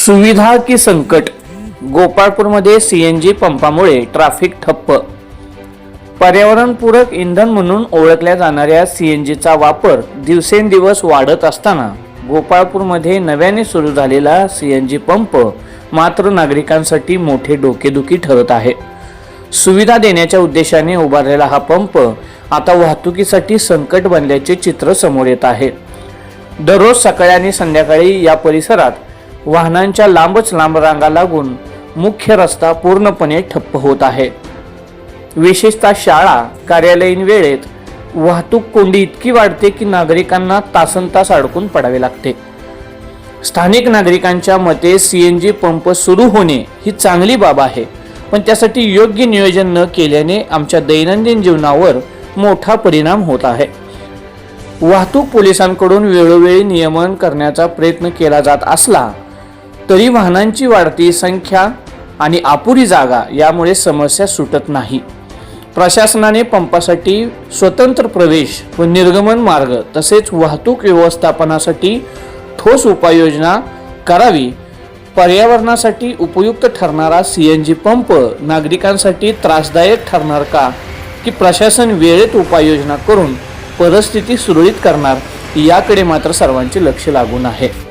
सुविधा की संकट? गोपाळपूरमध्ये सीएनजी पंपामुळे ट्रॅफिक ठप्प. पर्यावरणपूरक इंधन म्हणून ओळखल्या जाणाऱ्या सीएनजीचा वापर दिवसेंदिवस वाढत असताना गोपाळपूरमध्ये नव्याने सुरू झालेला सीएनजी पंप मात्र नागरिकांसाठी मोठे डोकेदुखी ठरत आहे. सुविधा देण्याच्या उद्देशाने उभारलेला हा पंप आता वाहतुकीसाठी संकट बनल्याचे चित्र समोर येत आहे. दररोज सकाळी आणि संध्याकाळी या परिसरात वाहनांच्या लांबच लांब रांगा लागून मुख्य रस्ता पूर्णपणे ठप्प होत आहे. विशेषतः शाळा कार्यालयीन वेळेत वाहतूक कोंडी इतकी वाढते की नागरिकांना तासनतास अडकून पडावे लागते. स्थानिक नागरिकांच्या मते सीएनजी पंप सुरू होणे ही चांगली बाब आहे, पण त्यासाठी योग्य नियोजन न केल्याने आमच्या दैनंदिन जीवनावर मोठा परिणाम होत आहे. वाहतूक पोलिसांकडून वेळोवेळी नियमन करण्याचा प्रयत्न केला जात असला तरी वाहनांची वाढती संख्या आणि अपुरी जागा यामुळे समस्या सुटत नाही. प्रशासनाने पंपासाठी स्वतंत्र प्रवेश व निर्गमन मार्ग तसेच वाहतूक व्यवस्थापनासाठी ठोस उपाययोजना करावी. पर्यावरणासाठी उपयुक्त ठरणारा सीएनजी पंप नागरिकांसाठी त्रासदायक ठरणार का, की प्रशासन वेळेत उपाययोजना करून परिस्थिती सुरळीत करणार याकडे मात्र सर्वांचे लक्ष लागून आहे.